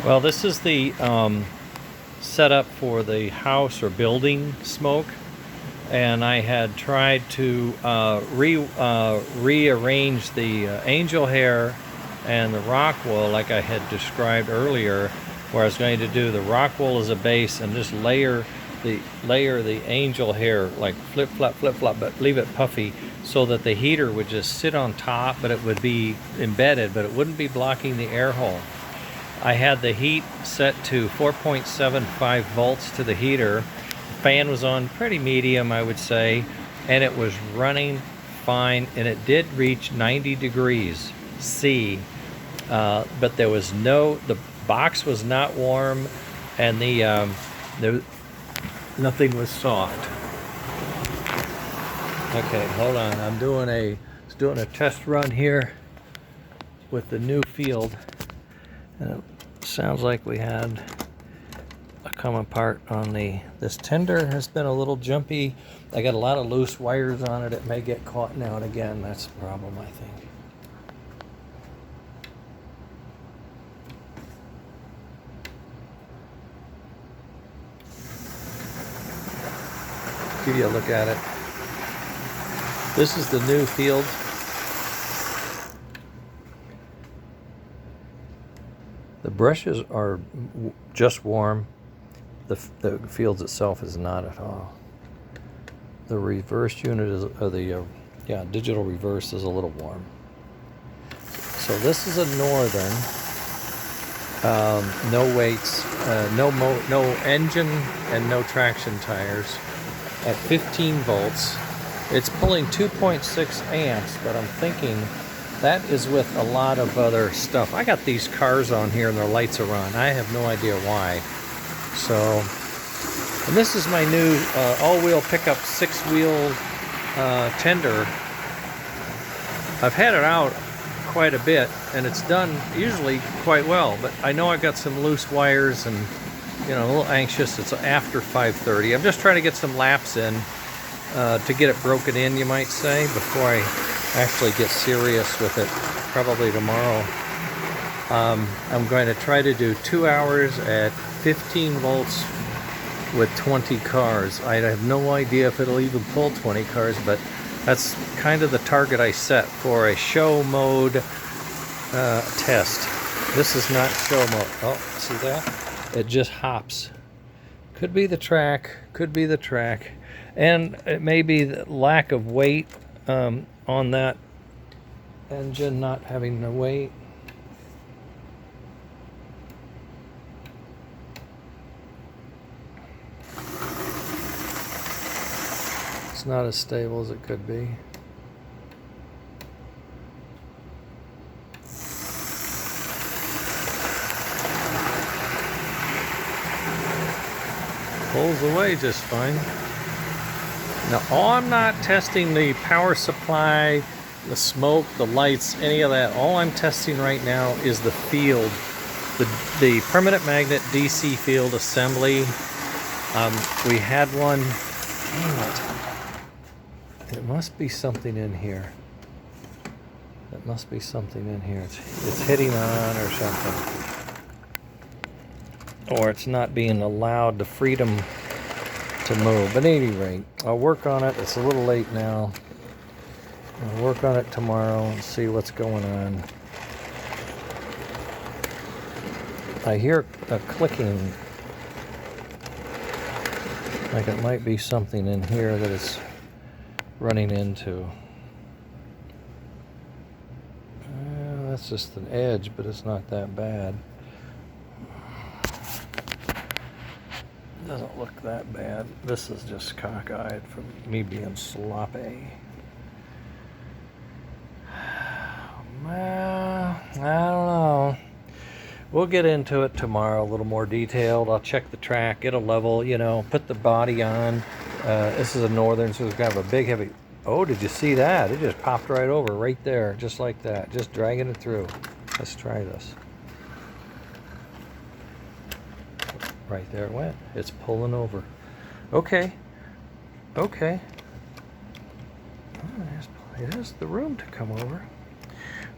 Well, this is the setup for the house or building smoke, and I had tried to rearrange the angel hair and the rock wool like I had described earlier, where I was going to do the rock wool as a base and just layer the angel hair, like flip flop, but leave it puffy so that the heater would just sit on top, but it would be embedded, but it wouldn't be blocking the air hole. I had the heat set to 4.75 volts to the heater. The fan was on pretty medium, I would say, and it was running fine, and it did reach 90 degrees C, but there was the box was not warm, and nothing was soft. Okay, hold on. I'm doing a test run here with the new field. And it sounds like we had a common part on this tender has been a little jumpy. I got a lot of loose wires on it. It may get caught now and again. That's the problem, I think. Give you a look at it. This is the new field. The brushes are just warm. The field itself is not at all. The reverse unit is, digital reverse is a little warm. So this is a Northern, no weights, no engine and no traction tires at 15 volts. It's pulling 2.6 amps, but I'm thinking that is with a lot of other stuff. I got these cars on here and their lights are on. I have no idea why. So, and this is my new all-wheel pickup 6-wheel tender. I've had it out quite a bit and it's done usually quite well, but I know I've got some loose wires and, you know, a little anxious. It's after 5:30. I'm just trying to get some laps in to get it broken in, you might say, before I actually get serious with it, probably tomorrow. I'm going to try to do 2 hours at 15 volts with 20 cars. I have no idea if it'll even pull 20 cars, but that's kind of the target I set for a show mode test. This is not show mode. Oh, see that? It just hops. Could be the track, and it may be the lack of weight on that engine, not having the weight. It's not as stable as it could be. Pulls away just fine. Now, I'm not testing the power supply, the smoke, the lights, any of that. All I'm testing right now is the field, the permanent magnet DC field assembly. We had one. Dang it. It must be something in here. It must be something in here. It's hitting on or something. Or it's not being allowed the freedom to move. But at any rate, I'll work on it. It's a little late now. I'll work on it tomorrow and see what's going on. I hear a clicking, like it might be something in here that it's running into. That's just an edge, but it's not that bad. Doesn't look that bad. This is just cockeyed from me being sloppy. Well, I don't know. We'll get into it tomorrow, a little more detailed. I'll check the track. It'll level, you know, put the body on. This is a Northern, so it's kind of a big, heavy... Oh, did you see that? It just popped right over, right there, just like that. Just dragging it through. Let's try this. Right there it went. It's pulling over. Okay. Okay. Oh, there's the room to come over.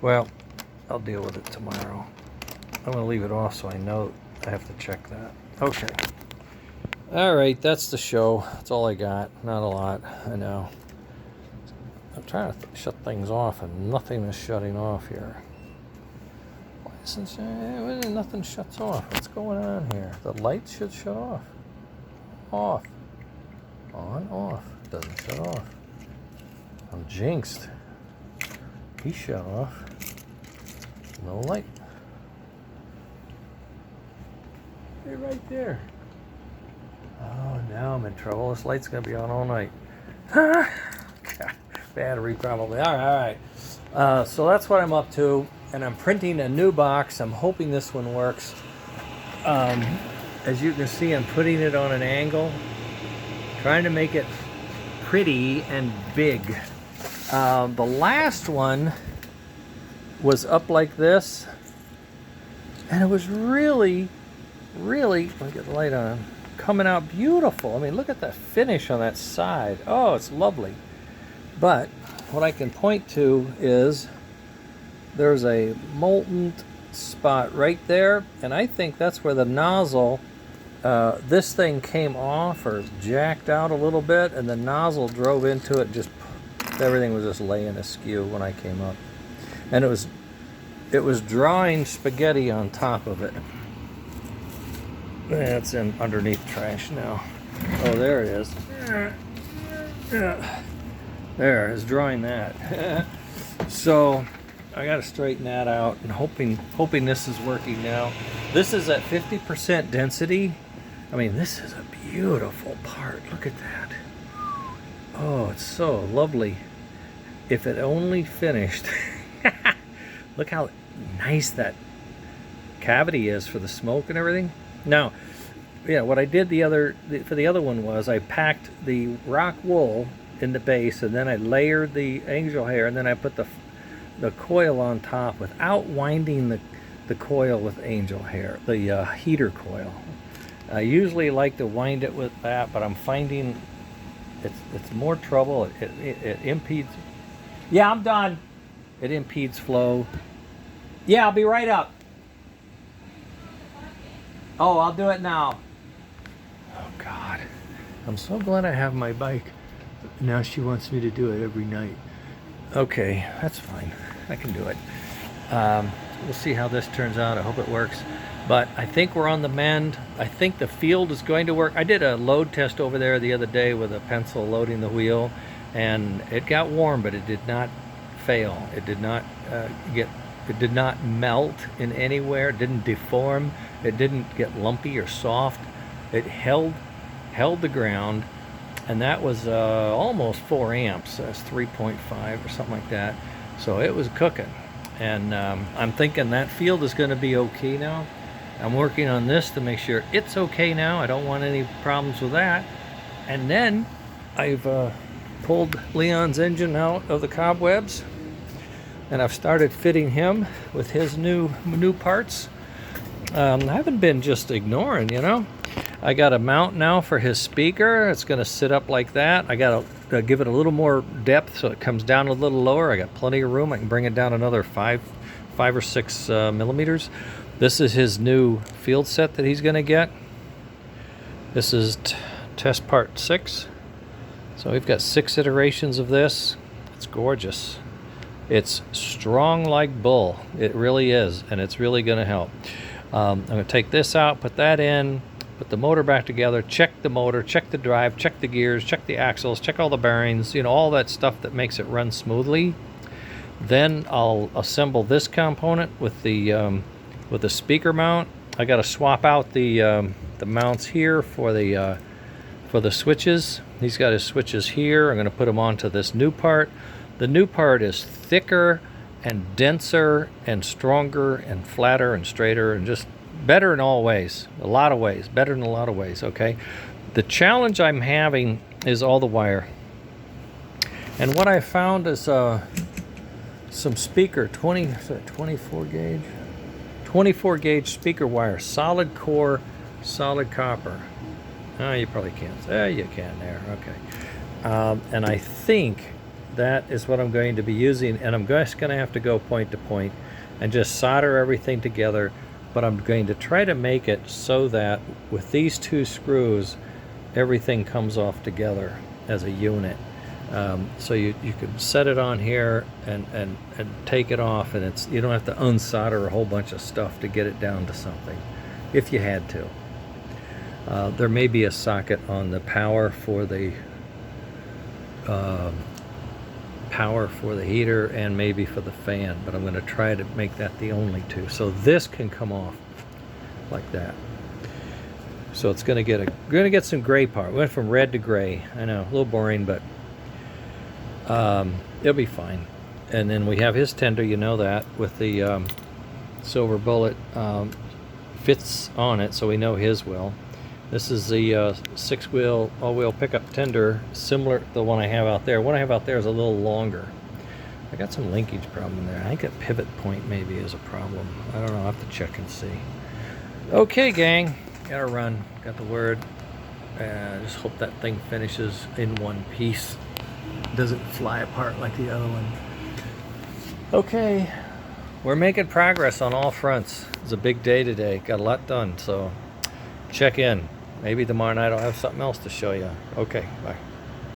Well, I'll deal with it tomorrow. I'm going to leave it off so I know I have to check that. Okay. All right, that's the show. That's all I got. Not a lot, I know. I'm trying to shut things off, and nothing is shutting off here. Why isn't nothing shuts off? What's going on here? The lights should shut off. Off. On, off. Doesn't shut off. I'm jinxed. He shut off. No light. Hey, right there. Oh, now I'm in trouble. This light's gonna be on all night. God, battery probably. All right. So that's what I'm up to, and I'm printing a new box. I'm hoping this one works. As you can see, I'm putting it on an angle, trying to make it pretty and big. The last one was up like this, and it was really, let me get the light on, coming out beautiful. I mean, look at the finish on that side. Oh, it's lovely. But what I can point to is there's a molten spot right there, and I think that's where the nozzle, this thing came off or jacked out a little bit, and the nozzle drove into it. Just everything was just laying askew when I came up, and it was drawing spaghetti on top of it. It's in underneath trash now. Oh, there it is. There, it's drawing that. So I got to straighten that out, and hoping this is working now. This is at 50% density. I mean, this is a beautiful part. Look at that. Oh, it's so lovely. If it only finished. Look how nice that cavity is for the smoke and everything. Now, yeah, what I did for the other one was I packed the rock wool in the base, and then I layered the angel hair, and then I put the coil on top without winding the coil with angel hair, the heater coil. I usually like to wind it with that, but I'm finding it's more trouble. It impedes. Yeah, I'm done. It impedes flow. Yeah, I'll be right up. Oh, I'll do it now. Oh, God. I'm so glad I have my bike. Now she wants me to do it every night. Okay, that's fine. I can do it. We'll see how this turns out. I hope it works. But I think we're on the mend. I think the field is going to work. I did a load test over there the other day with a pencil loading the wheel, and it got warm, but it did not fail. It did not it did not melt in anywhere. It didn't deform. It didn't get lumpy or soft. It held the ground, and that was almost 4 amps. That's 3.5 or something like that. So it was cooking, and I'm thinking that field is going to be okay now. I'm working on this to make sure it's okay now. I don't want any problems with that. And then I've pulled Leon's engine out of the cobwebs, and I've started fitting him with his new parts. I haven't been just ignoring, you know. I got a mount now for his speaker. It's going to sit up like that. I got to give it a little more depth so it comes down a little lower. I got plenty of room. I can bring it down another 5 or 6 millimeters. This is his new field set that he's going to get. This is test part 6. So we've got 6 iterations of this. It's gorgeous. It's strong like bull. It really is, and it's really going to help. I'm going to take this out, put that in, put the motor back together, check the motor, check the drive, check the gears, check the axles, check all the bearings, you know, all that stuff that makes it run smoothly. Then I'll assemble this component with the speaker mount. I got to swap out the mounts here for the switches. He's got his switches here. I'm going to put them onto this new part. The new part is thicker and denser and stronger and flatter and straighter and just better in all ways. A lot of ways. Better in a lot of ways, okay? The challenge I'm having is all the wire. And what I found is some speaker, 24 gauge? 24 gauge speaker wire, solid core, solid copper. Oh, you probably can't. There you can there, okay. And I think that is what I'm going to be using, and I'm just going to have to go point to point and just solder everything together but I'm going to try to make it so that with these two screws, everything comes off together as a unit. So you can set it on here and take it off, and you don't have to unsolder a whole bunch of stuff to get it down to something, if you had to. There may be a socket on the power for the heater and maybe for the fan, but I'm going to try to make that the only two. So this can come off like that. So it's going to get some gray part. We went from red to gray. I know, a little boring, but it'll be fine. And then we have his tender, you know that, with the silver bullet fits on it, so we know his will. This is the 6-wheel all-wheel pickup tender, similar to the one I have out there. What I have out there is a little longer. I got some linkage problem there. I think that pivot point maybe is a problem. I don't know. I'll have to check and see. Okay, gang. Gotta run. Got the word. Just hope that thing finishes in one piece. Doesn't fly apart like the other one. Okay. We're making progress on all fronts. It's a big day today. Got a lot done, so check in. Maybe tomorrow night I'll have something else to show you. Okay, bye.